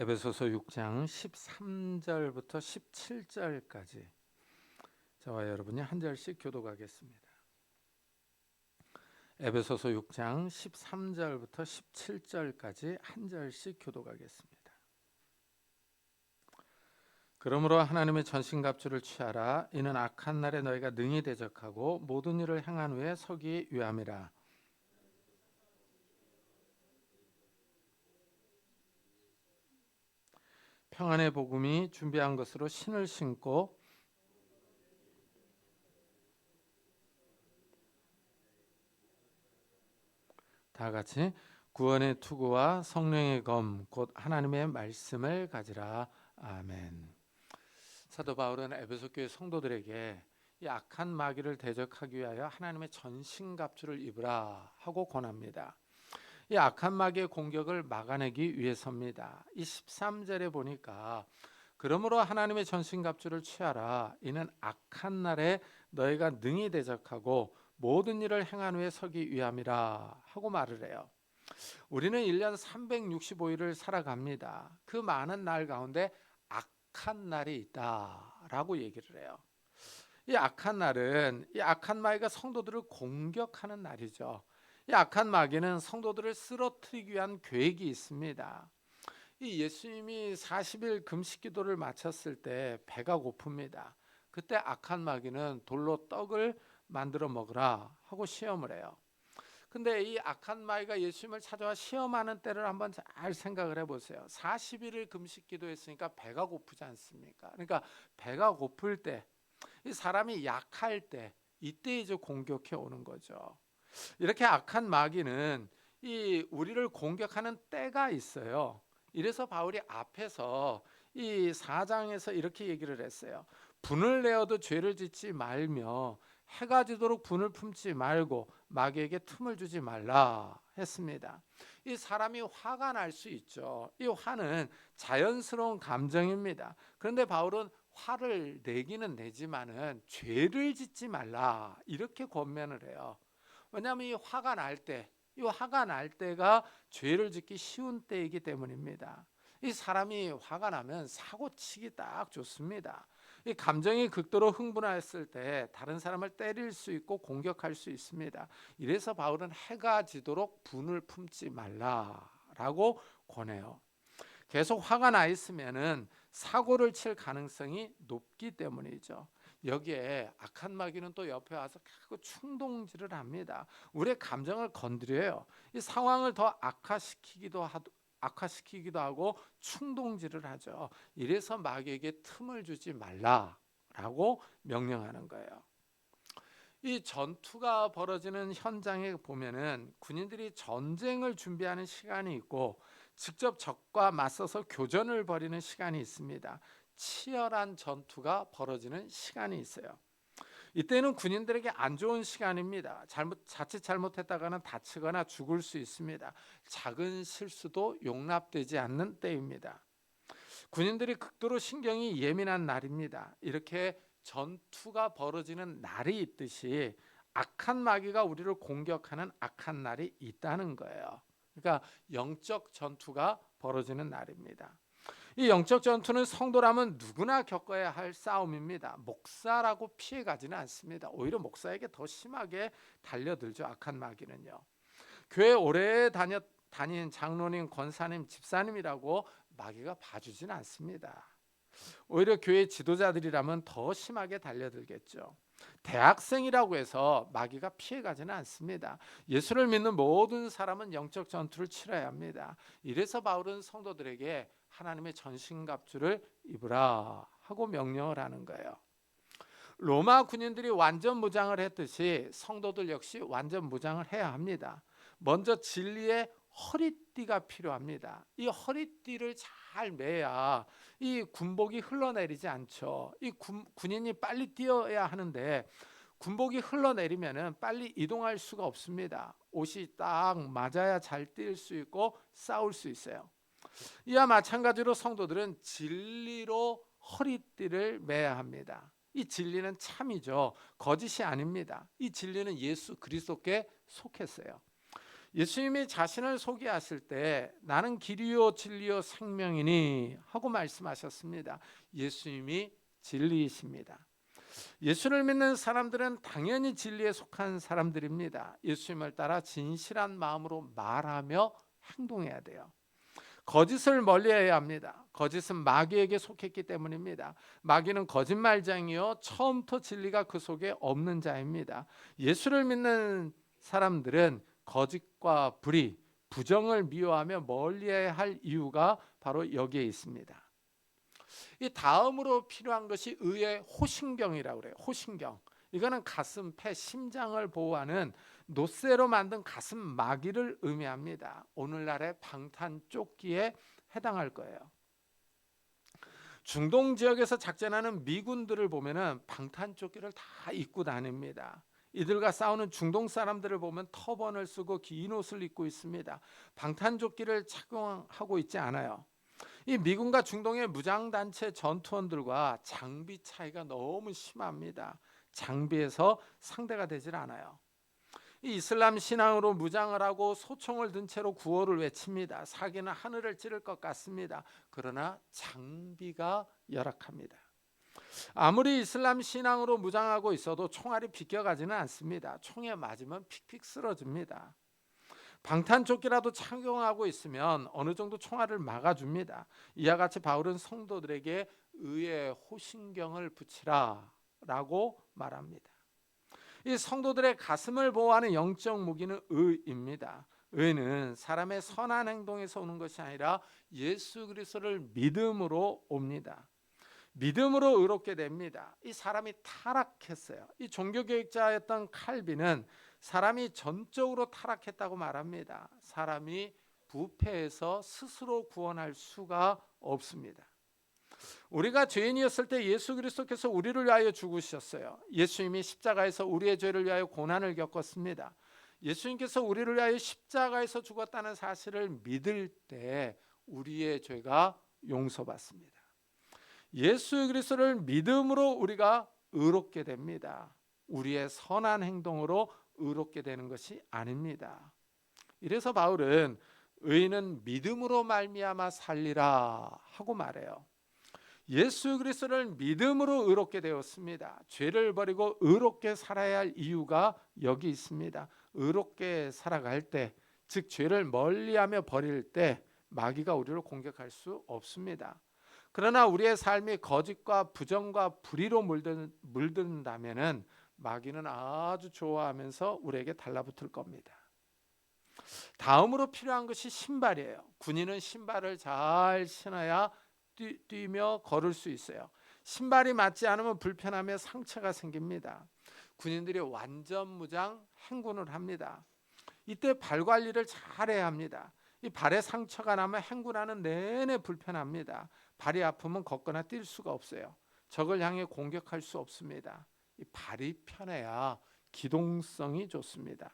에베소서 6장 13절부터 17절까지 저와 여러분이 한 절씩 교독하겠습니다. 에베소서 6장 13절부터 17절까지 한 절씩 교독하겠습니다. 그러므로 하나님의 전신갑주를 취하라. 이는 악한 날에 너희가 능히 대적하고 모든 일을 행한 후에 서기 위함이라. 평안의 복음이 준비한 것으로 신을 신고 다 같이 구원의 투구와 성령의 검 곧 하나님의 말씀을 가지라. 아멘. 사도 바울은 에베소 교회 성도들에게 이 악한 마귀를 대적하기 위하여 하나님의 전신갑주를 입으라 하고 권합니다. 이 악한 마귀의 공격을 막아내기 위해서입니다. 이 13절에 보니까 그러므로 하나님의 전신갑주를 취하라. 이는 악한 날에 너희가 능히 대적하고 모든 일을 행한 후에 서기 위함이라 하고 말을 해요. 우리는 1년 365일을 살아갑니다. 그 많은 날 가운데 악한 날이 있다라고 얘기를 해요. 이 악한 날은 이 악한 마귀가 성도들을 공격하는 날이죠. 이 악한 마귀는 성도들을 쓰러뜨리기 위한 계획이 있습니다. 이 예수님이 40일 금식 기도를 마쳤을 때 배가 고픕니다. 그때 악한 마귀는 돌로 떡을 만들어 먹으라 하고 시험을 해요. 근데 이 악한 마귀가 예수님을 찾아와 시험하는 때를 한번 잘 생각을 해보세요. 40일을 금식 기도했으니까 배가 고프지 않습니까? 그러니까 배가 고플 때, 이 사람이 약할 때, 이때 이제 공격해 오는 거죠. 이렇게 악한 마귀는 이 우리를 공격하는 때가 있어요. 이래서 바울이 앞에서 이 4장에서 이렇게 얘기를 했어요. 분을 내어도 죄를 짓지 말며 해가 지도록 분을 품지 말고 마귀에게 틈을 주지 말라 했습니다. 이 사람이 화가 날 수 있죠. 이 화는 자연스러운 감정입니다. 그런데 바울은 화를 내기는 내지만은 죄를 짓지 말라 이렇게 권면을 해요. 왜냐하면 이 화가 날 때가 죄를 짓기 쉬운 때이기 때문입니다. 이 사람이 화가 나면 사고치기 딱 좋습니다. 이 감정이 극도로 흥분했을 때 다른 사람을 때릴 수 있고 공격할 수 있습니다. 이래서 바울은 해가 지도록 분을 품지 말라라고 권해요. 계속 화가 나 있으면은 사고를 칠 가능성이 높기 때문이죠. 여기에 악한 마귀는 또 옆에 와서 자꾸 충동질을 합니다. 우리의 감정을 건드려요. 이 상황을 더 악화시키기도 하고 충동질을 하죠. 이래서 마귀에게 틈을 주지 말라라고 명령하는 거예요. 이 전투가 벌어지는 현장에 보면은 군인들이 전쟁을 준비하는 시간이 있고 직접 적과 맞서서 교전을 벌이는 시간이 있습니다. 치열한 전투가 벌어지는 시간이 있어요. 이때는 군인들에게 안 좋은 시간입니다. 자칫 잘못했다가는 다치거나 죽을 수 있습니다. 작은 실수도 용납되지 않는 때입니다. 군인들이 극도로 신경이 예민한 날입니다. 이렇게 전투가 벌어지는 날이 있듯이 악한 마귀가 우리를 공격하는 악한 날이 있다는 거예요. 그러니까 영적 전투가 벌어지는 날입니다. 이 영적 전투는 성도라면 누구나 겪어야 할 싸움입니다. 목사라고 피해가지는 않습니다. 오히려 목사에게 더 심하게 달려들죠. 악한 마귀는요. 교회 오래 다닌 장로님, 권사님, 집사님이라고 마귀가 봐주진 않습니다. 오히려 교회 지도자들이라면 더 심하게 달려들겠죠. 대학생이라고 해서 마귀가 피해가지는 않습니다. 예수를 믿는 모든 사람은 영적 전투를 치러야 합니다. 이래서 바울은 성도들에게 하나님의 전신갑주를 입으라 하고 명령을 하는 거예요. 로마 군인들이 완전 무장을 했듯이 성도들 역시 완전 무장을 해야 합니다. 먼저 진리의 허리띠가 필요합니다. 이 허리띠를 잘 매야 이 군복이 흘러내리지 않죠. 이 군인이 빨리 뛰어야 하는데 군복이 흘러내리면은 빨리 이동할 수가 없습니다. 옷이 딱 맞아야 잘 뛸 수 있고 싸울 수 있어요. 이와 마찬가지로 성도들은 진리로 허리띠를 매야 합니다. 이 진리는 참이죠. 거짓이 아닙니다. 이 진리는 예수 그리스도께 속했어요. 예수님이 자신을 소개하실 때 나는 길이요 진리요 생명이니 하고 말씀하셨습니다. 예수님이 진리이십니다. 예수를 믿는 사람들은 당연히 진리에 속한 사람들입니다. 예수님을 따라 진실한 마음으로 말하며 행동해야 돼요. 거짓을 멀리해야 합니다. 거짓은 마귀에게 속했기 때문입니다. 마귀는 거짓말장이요 처음부터 진리가 그 속에 없는 자입니다. 예수를 믿는 사람들은 거짓과 불의, 부정을 미워하며 멀리해야 할 이유가 바로 여기에 있습니다. 이 다음으로 필요한 것이 의의 호신경이라고 그래요. 호신경. 이거는 가슴, 폐, 심장을 보호하는 노쇠로 만든 가슴 마기를 의미합니다. 오늘날의 방탄조끼에 해당할 거예요. 중동 지역에서 작전하는 미군들을 보면은 방탄조끼를 다 입고 다닙니다. 이들과 싸우는 중동 사람들을 보면 터번을 쓰고 긴 옷을 입고 있습니다. 방탄조끼를 착용하고 있지 않아요. 이 미군과 중동의 무장단체 전투원들과 장비 차이가 너무 심합니다. 장비에서 상대가 되질 않아요. 이 이슬람 신앙으로 무장을 하고 소총을 든 채로 구호를 외칩니다. 사기는 하늘을 찌를 것 같습니다. 그러나 장비가 열악합니다. 아무리 이슬람 신앙으로 무장하고 있어도 총알이 비껴가지는 않습니다. 총에 맞으면 픽픽 쓰러집니다. 방탄조끼라도 착용하고 있으면 어느 정도 총알을 막아줍니다. 이와 같이 바울은 성도들에게 의의 호신경을 붙이라 라고 말합니다. 이 성도들의 가슴을 보호하는 영적 무기는 의입니다. 의는 사람의 선한 행동에서 오는 것이 아니라 예수 그리스도를 믿음으로 옵니다. 믿음으로 의롭게 됩니다. 이 사람이 타락했어요. 이 종교개혁자였던 칼빈은 사람이 전적으로 타락했다고 말합니다. 사람이 부패해서 스스로 구원할 수가 없습니다. 우리가 죄인이었을 때 예수 그리스도께서 우리를 위하여 죽으셨어요. 예수님이 십자가에서 우리의 죄를 위하여 고난을 겪었습니다. 예수님께서 우리를 위하여 십자가에서 죽었다는 사실을 믿을 때 우리의 죄가 용서받습니다. 예수 그리스도를 믿음으로 우리가 의롭게 됩니다. 우리의 선한 행동으로 의롭게 되는 것이 아닙니다. 이래서 바울은 의인은 믿음으로 말미암아 살리라 하고 말해요. 예수 그리스도를 믿음으로 의롭게 되었습니다. 죄를 버리고 의롭게 살아야 할 이유가 여기 있습니다. 의롭게 살아갈 때, 즉 죄를 멀리하며 버릴 때 마귀가 우리를 공격할 수 없습니다. 그러나 우리의 삶이 거짓과 부정과 불의로 물든다면은 마귀는 아주 좋아하면서 우리에게 달라붙을 겁니다. 다음으로 필요한 것이 신발이에요. 군인은 신발을 잘 신어야 뛰며 걸을 수 있어요. 신발이 맞지 않으면 불편하며 상처가 생깁니다. 군인들이 완전 무장 행군을 합니다. 이때 발 관리를 잘해야 합니다. 이 발에 상처가 나면 행군하는 내내 불편합니다. 발이 아프면 걷거나 뛸 수가 없어요. 적을 향해 공격할 수 없습니다. 이 발이 편해야 기동성이 좋습니다.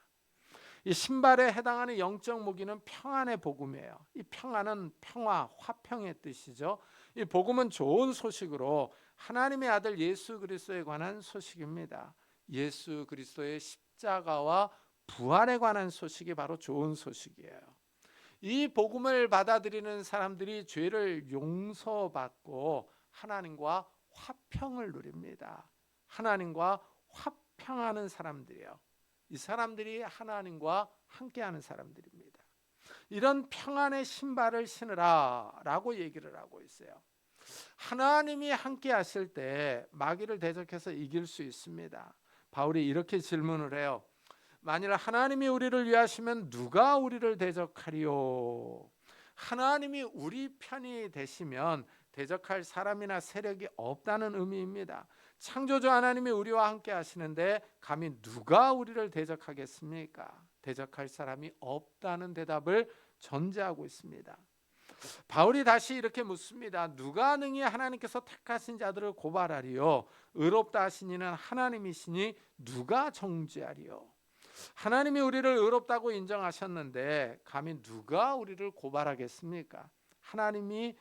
이 신발에 해당하는 영적 무기는 평안의 복음이에요. 이 평안은 평화, 화평의 뜻이죠. 이 복음은 좋은 소식으로 하나님의 아들 예수 그리스도에 관한 소식입니다. 예수 그리스도의 십자가와 부활에 관한 소식이 바로 좋은 소식이에요. 이 복음을 받아들이는 사람들이 죄를 용서받고 하나님과 화평을 누립니다. 하나님과 화평하는 사람들이에요. 이 사람들이 하나님과 함께하는 사람들입니다. 이런 평안의 신발을 신으라라고 얘기를 하고 있어요. 하나님이 함께 하실 때 마귀를 대적해서 이길 수 있습니다. 바울이 이렇게 질문을 해요. 만일 하나님이 우리를 위하시면 누가 우리를 대적하리요? 하나님이 우리 편이 되시면 대적할 사람이나 세력이 없다는 의미입니다. 창조주 하나님이 우리와 함께 하시는데 감히 누가 우리를 대적하겠습니까? 대적할 사람이 없다는 대답을 전제하고 있습니다. 바울이 다시 이렇게 묻습니다. 누가 능히 하나님께서 택하신 자들을 고발하리요? 의롭다 하신 이는 하나님이시니 누가 정죄하리요? 하나님이 우리를 의롭다고 인정하셨는데 감히 누가 우리를 고발하겠습니까? 하나님이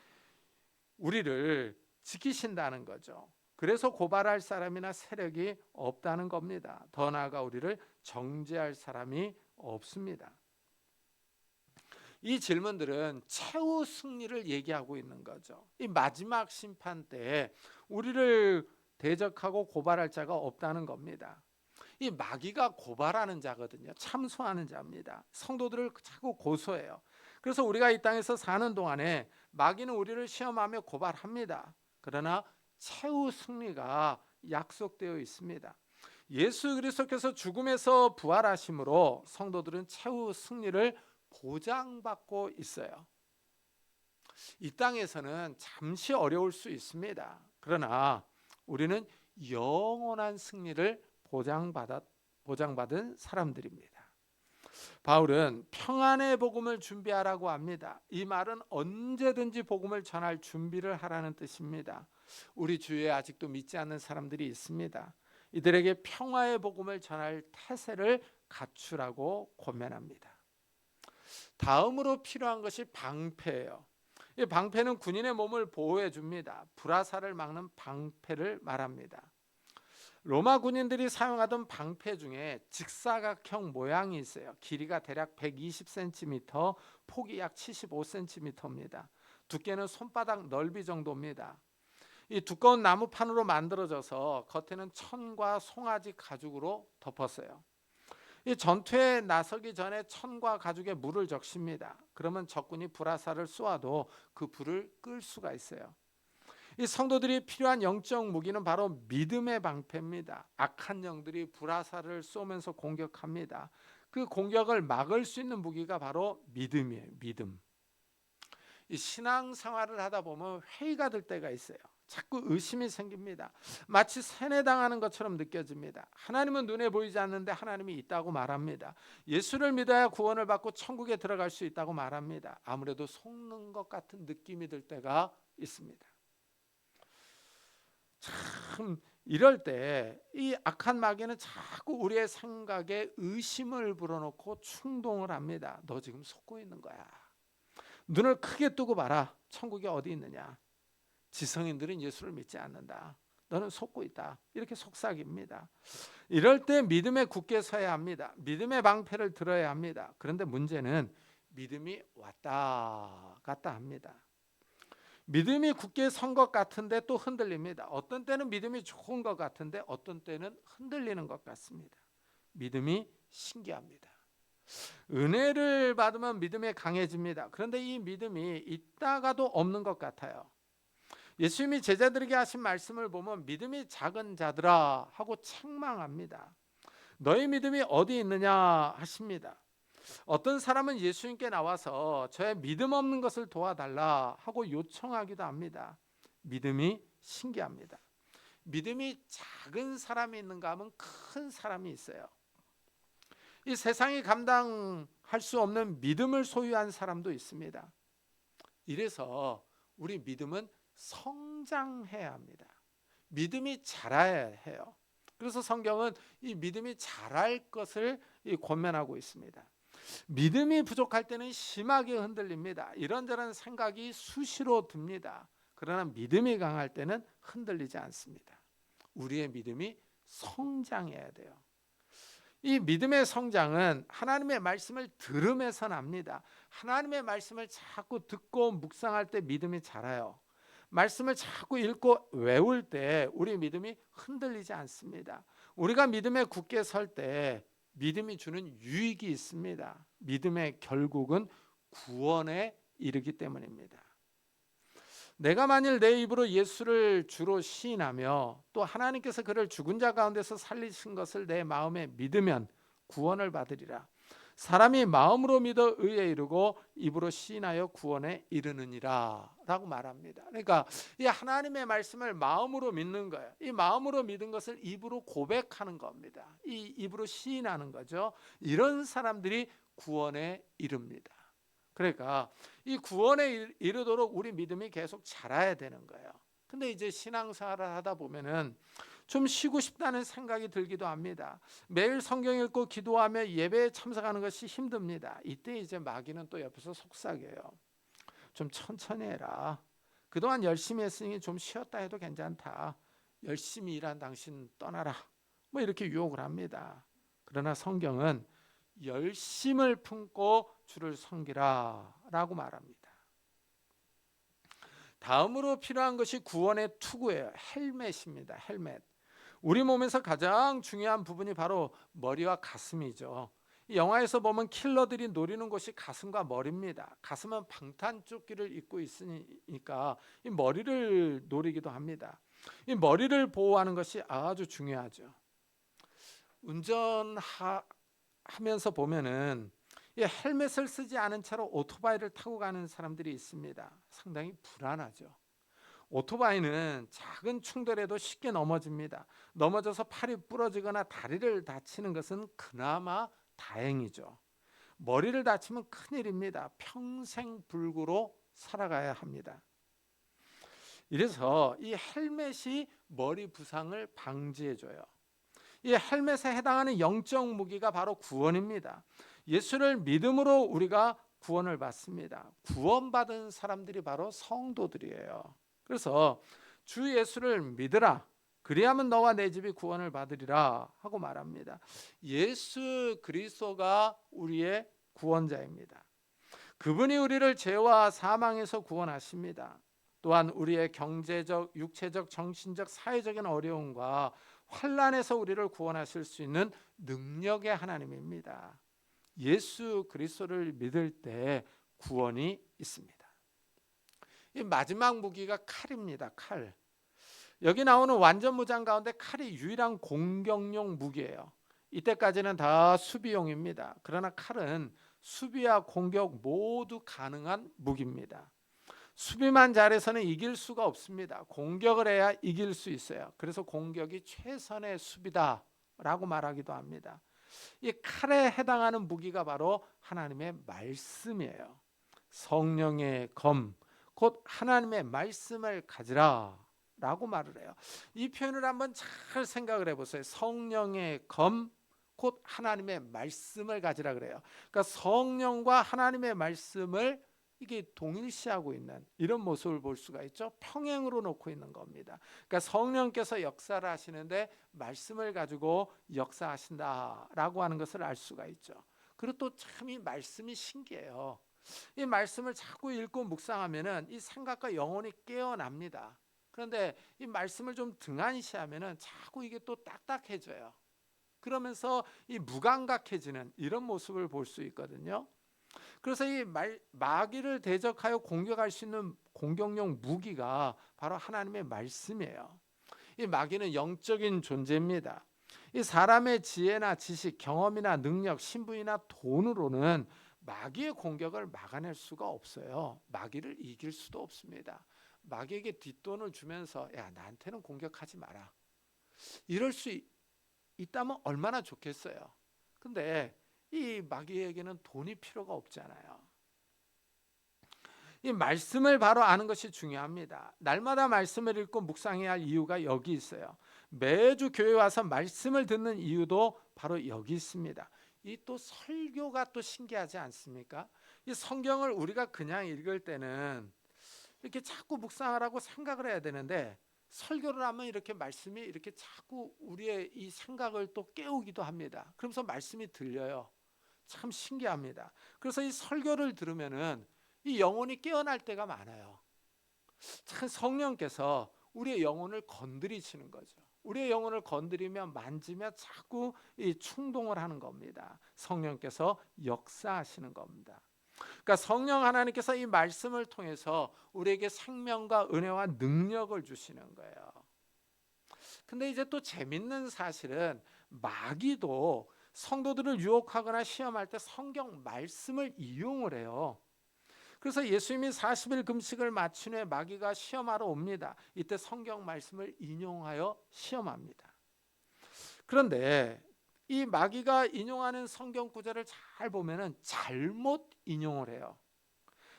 우리를 지키신다는 거죠. 그래서 고발할 사람이나 세력이 없다는 겁니다. 더 나아가 우리를 정죄할 사람이 없습니다. 이 질문들은 최후 승리를 얘기하고 있는 거죠. 이 마지막 심판 때 우리를 대적하고 고발할 자가 없다는 겁니다. 이 마귀가 고발하는 자거든요. 참소하는 자입니다. 성도들을 자꾸 고소해요. 그래서 우리가 이 땅에서 사는 동안에 마귀는 우리를 시험하며 고발합니다. 그러나 최후 승리가 약속되어 있습니다. 예수 그리스도께서 죽음에서 부활하심으로 성도들은 최후 승리를 보장받고 있어요. 이 땅에서는 잠시 어려울 수 있습니다. 그러나 우리는 영원한 승리를 보장받은 사람들입니다. 바울은 평안의 복음을 준비하라고 합니다. 이 말은 언제든지 복음을 전할 준비를 하라는 뜻입니다. 우리 주위에 아직도 믿지 않는 사람들이 있습니다. 이들에게 평화의 복음을 전할 태세를 갖추라고 권면합니다. 다음으로 필요한 것이 방패예요. 이 방패는 군인의 몸을 보호해 줍니다. 불화살을 막는 방패를 말합니다. 로마 군인들이 사용하던 방패 중에 직사각형 모양이 있어요. 길이가 대략 120cm, 폭이 약 75cm입니다. 두께는 손바닥 넓이 정도입니다. 이 두꺼운 나무판으로 만들어져서 겉에는 천과 송아지 가죽으로 덮었어요. 이 전투에 나서기 전에 천과 가죽에 물을 적십니다. 그러면 적군이 불화살을 쏘아도 그 불을 끌 수가 있어요. 이 성도들이 필요한 영적 무기는 바로 믿음의 방패입니다. 악한 영들이 불화살을 쏘면서 공격합니다. 그 공격을 막을 수 있는 무기가 바로 믿음이에요. 믿음. 이 신앙생활을 하다 보면 회의가 될 때가 있어요. 자꾸 의심이 생깁니다. 마치 세뇌당하는 것처럼 느껴집니다. 하나님은 눈에 보이지 않는데 하나님이 있다고 말합니다. 예수를 믿어야 구원을 받고 천국에 들어갈 수 있다고 말합니다. 아무래도 속는 것 같은 느낌이 들 때가 있습니다. 참 이럴 때 이 악한 마귀는 자꾸 우리의 생각에 의심을 불어넣고 충동을 합니다. 너 지금 속고 있는 거야. 눈을 크게 뜨고 봐라. 천국이 어디 있느냐. 지성인들은 예수를 믿지 않는다. 너는 속고 있다. 이렇게 속삭입니다. 이럴 때 믿음에 굳게 서야 합니다. 믿음의 방패를 들어야 합니다. 그런데 문제는 믿음이 왔다 갔다 합니다. 믿음이 굳게 선 것 같은데 또 흔들립니다. 어떤 때는 믿음이 좋은 것 같은데 어떤 때는 흔들리는 것 같습니다. 믿음이 신기합니다. 은혜를 받으면 믿음이 강해집니다. 그런데 이 믿음이 있다가도 없는 것 같아요. 예수님이 제자들에게 하신 말씀을 보면 믿음이 작은 자들아 하고 책망합니다. 너희 믿음이 어디 있느냐 하십니다. 어떤 사람은 예수님께 나와서 저의 믿음 없는 것을 도와달라 하고 요청하기도 합니다. 믿음이 신기합니다. 믿음이 작은 사람이 있는가 하면 큰 사람이 있어요. 이 세상이 감당할 수 없는 믿음을 소유한 사람도 있습니다. 이래서 우리 믿음은 성장해야 합니다. 믿음이 자라야 해요. 그래서 성경은 이 믿음이 자랄 것을 권면하고 있습니다. 믿음이 부족할 때는 심하게 흔들립니다. 이런저런 생각이 수시로 듭니다. 그러나 믿음이 강할 때는 흔들리지 않습니다. 우리의 믿음이 성장해야 돼요. 이 믿음의 성장은 하나님의 말씀을 들으면서 납니다. 하나님의 말씀을 자꾸 듣고 묵상할 때 믿음이 자라요. 말씀을 자꾸 읽고 외울 때 우리 믿음이 흔들리지 않습니다. 우리가 믿음에 굳게 설 때 믿음이 주는 유익이 있습니다. 믿음의 결국은 구원에 이르기 때문입니다. 내가 만일 내 입으로 예수를 주로 시인하며 또 하나님께서 그를 죽은 자 가운데서 살리신 것을 내 마음에 믿으면 구원을 받으리라. 사람이 마음으로 믿어 의에 이르고 입으로 시인하여 구원에 이르느니라 라고 말합니다. 그러니까 이 하나님의 말씀을 마음으로 믿는 거예요. 이 마음으로 믿은 것을 입으로 고백하는 겁니다. 이 입으로 시인하는 거죠. 이런 사람들이 구원에 이릅니다. 그러니까 이 구원에 이르도록 우리 믿음이 계속 자라야 되는 거예요. 근데 이제 신앙생활을 하다 보면은 좀 쉬고 싶다는 생각이 들기도 합니다. 매일 성경 읽고 기도하며 예배에 참석하는 것이 힘듭니다. 이때 이제 마귀는 또 옆에서 속삭여요. 좀 천천히 해라. 그동안 열심히 했으니 좀 쉬었다 해도 괜찮다. 열심히 일한 당신 떠나라. 뭐 이렇게 유혹을 합니다. 그러나 성경은 열심을 품고 주를 섬기라라고 말합니다. 다음으로 필요한 것이 구원의 투구예요. 헬멧입니다. 헬멧. 우리 몸에서 가장 중요한 부분이 바로 머리와 가슴이죠. 이 영화에서 보면 킬러들이 노리는 곳이 가슴과 머리입니다. 가슴은 방탄조끼를 입고 있으니까 이 머리를 노리기도 합니다. 이 머리를 보호하는 것이 아주 중요하죠. 운전하면서 보면은 이 헬멧을 쓰지 않은 채로 오토바이를 타고 가는 사람들이 있습니다. 상당히 불안하죠. 오토바이는 작은 충돌에도 쉽게 넘어집니다. 넘어져서 팔이 부러지거나 다리를 다치는 것은 그나마 다행이죠. 머리를 다치면 큰일입니다. 평생 불구로 살아가야 합니다. 이래서 이 헬멧이 머리 부상을 방지해줘요. 이 헬멧에 해당하는 영적 무기가 바로 구원입니다. 예수를 믿음으로 우리가 구원을 받습니다. 구원받은 사람들이 바로 성도들이에요. 그래서 주 예수를 믿으라. 그리하면 너와 내 집이 구원을 받으리라 하고 말합니다. 예수 그리스도가 우리의 구원자입니다. 그분이 우리를 죄와 사망에서 구원하십니다. 또한 우리의 경제적, 육체적, 정신적, 사회적인 어려움과 환난에서 우리를 구원하실 수 있는 능력의 하나님입니다. 예수 그리스도를 믿을 때 구원이 있습니다. 이 마지막 무기가 칼입니다. 칼. 여기 나오는 완전 무장 가운데 칼이 유일한 공격용 무기예요. 이때까지는 다 수비용입니다. 그러나 칼은 수비와 공격 모두 가능한 무기입니다. 수비만 잘해서는 이길 수가 없습니다. 공격을 해야 이길 수 있어요. 그래서 공격이 최선의 수비다라고 말하기도 합니다. 이 칼에 해당하는 무기가 바로 하나님의 말씀이에요. 성령의 검, 곧 하나님의 말씀을 가지라 라고 말을 해요. 이 표현을 한번 잘 생각을 해보세요. 성령의 검, 곧 하나님의 말씀을 가지라 그래요. 그러니까 성령과 하나님의 말씀을 이게 동일시하고 있는 이런 모습을 볼 수가 있죠. 평행으로 놓고 있는 겁니다. 그러니까 성령께서 역사를 하시는데 말씀을 가지고 역사하신다라고 하는 것을 알 수가 있죠. 그리고 또 참 이 말씀이 신기해요. 이 말씀을 자꾸 읽고 묵상하면은 이 생각과 영혼이 깨어납니다. 그런데 이 말씀을 좀 등한시하면은 자꾸 이게 또 딱딱해져요. 그러면서 이 무감각해지는 이런 모습을 볼 수 있거든요. 그래서 이 마귀를 대적하여 공격할 수 있는 공격용 무기가 바로 하나님의 말씀이에요. 이 마귀는 영적인 존재입니다. 이 사람의 지혜나 지식, 경험이나 능력, 신분이나 돈으로는 마귀의 공격을 막아낼 수가 없어요. 마귀를 이길 수도 없습니다. 마귀에게 뒷돈을 주면서 야 나한테는 공격하지 마라. 이럴 수 있다면 얼마나 좋겠어요. 근데 이 마귀에게는 돈이 필요가 없잖아요. 이 말씀을 바로 아는 것이 중요합니다. 날마다 말씀을 읽고 묵상해야 할 이유가 여기 있어요. 매주 교회 와서 말씀을 듣는 이유도 바로 여기 있습니다. 이 또 설교가 또 신기하지 않습니까? 이 성경을 우리가 그냥 읽을 때는 이렇게 자꾸 묵상하라고 생각을 해야 되는데 설교를 하면 이렇게 말씀이 이렇게 자꾸 우리의 이 생각을 또 깨우기도 합니다. 그러면서 말씀이 들려요. 참 신기합니다. 그래서 이 설교를 들으면은 이 영혼이 깨어날 때가 많아요. 참 성령께서 우리의 영혼을 건드리시는 거죠. 우리의 영혼을 건드리며 만지며 자꾸 이 충동을 하는 겁니다. 성령께서 역사하시는 겁니다. 그러니까 성령 하나님께서 이 말씀을 통해서 우리에게 생명과 은혜와 능력을 주시는 거예요. 근데 이제 또 재밌는 사실은 마귀도 성도들을 유혹하거나 시험할 때 성경 말씀을 이용을 해요. 그래서 예수님이 40일 금식을 마친 후에 마귀가 시험하러 옵니다. 이때 성경 말씀을 인용하여 시험합니다. 그런데 이 마귀가 인용하는 성경 구절을 잘 보면은 잘못 인용을 해요.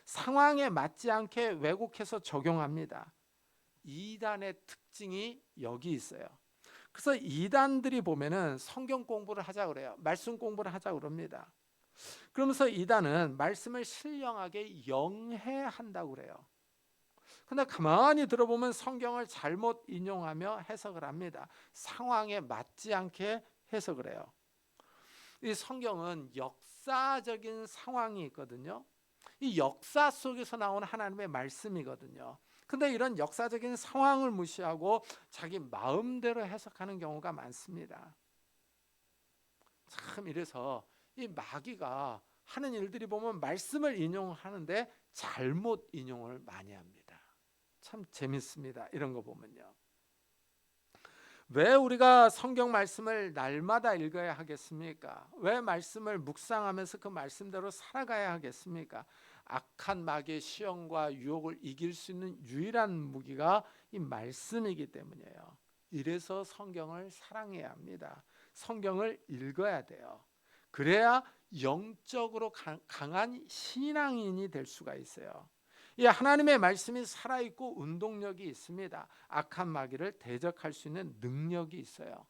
상황에 맞지 않게 왜곡해서 적용합니다. 이단의 특징이 여기 있어요. 그래서 이단들이 보면은 성경 공부를 하자 그래요. 말씀 공부를 하자 그럽니다. 그러면서 이단은 말씀을 신령하게 영해한다고 그래요. 근데 가만히 들어보면 성경을 잘못 인용하며 해석을 합니다. 상황에 맞지 않게 해석을 해요. 이 성경은 역사적인 상황이 있거든요. 이 역사 속에서 나오는 하나님의 말씀이거든요. 근데 이런 역사적인 상황을 무시하고 자기 마음대로 해석하는 경우가 많습니다. 참 이래서 이 마귀가 하는 일들이 보면 말씀을 인용하는데 잘못 인용을 많이 합니다. 참 재밌습니다. 이런 거 보면요. 왜 우리가 성경 말씀을 날마다 읽어야 하겠습니까? 왜 말씀을 묵상하면서 그 말씀대로 살아가야 하겠습니까? 악한 마귀의 시험과 유혹을 이길 수 있는 유일한 무기가 이 말씀이기 때문이에요. 이래서 성경을 사랑해야 합니다. 성경을 읽어야 돼요. 그래야 영적으로 강한 신앙인이 될 수가 있어요. 이 하나님의 말씀이 살아있고 운동력이 있습니다. 악한 마귀를 대적할 수 있는 능력이 있어요.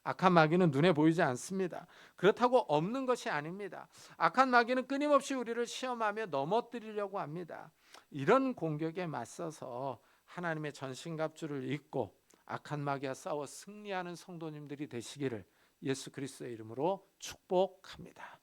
악한 마귀는 눈에 보이지 않습니다. 그렇다고 없는 것이 아닙니다. 악한 마귀는 끊임없이 우리를 시험하며 넘어뜨리려고 합니다. 이런 공격에 맞서서 하나님의 전신갑주를 입고 악한 마귀와 싸워 승리하는 성도님들이 되시기를 예수 그리스도의 이름으로 축복합니다.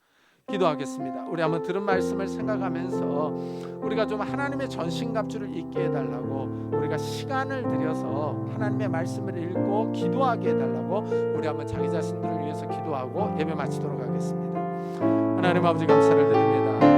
기도하겠습니다. 우리 한번 들은 말씀을 생각하면서 우리가 좀 하나님의 전신갑주를 입게 해달라고, 우리가 시간을 들여서 하나님의 말씀을 읽고 기도하게 해달라고 우리 한번 자기 자신들을 위해서 기도하고 예배 마치도록 하겠습니다. 하나님 아버지 감사를 드립니다.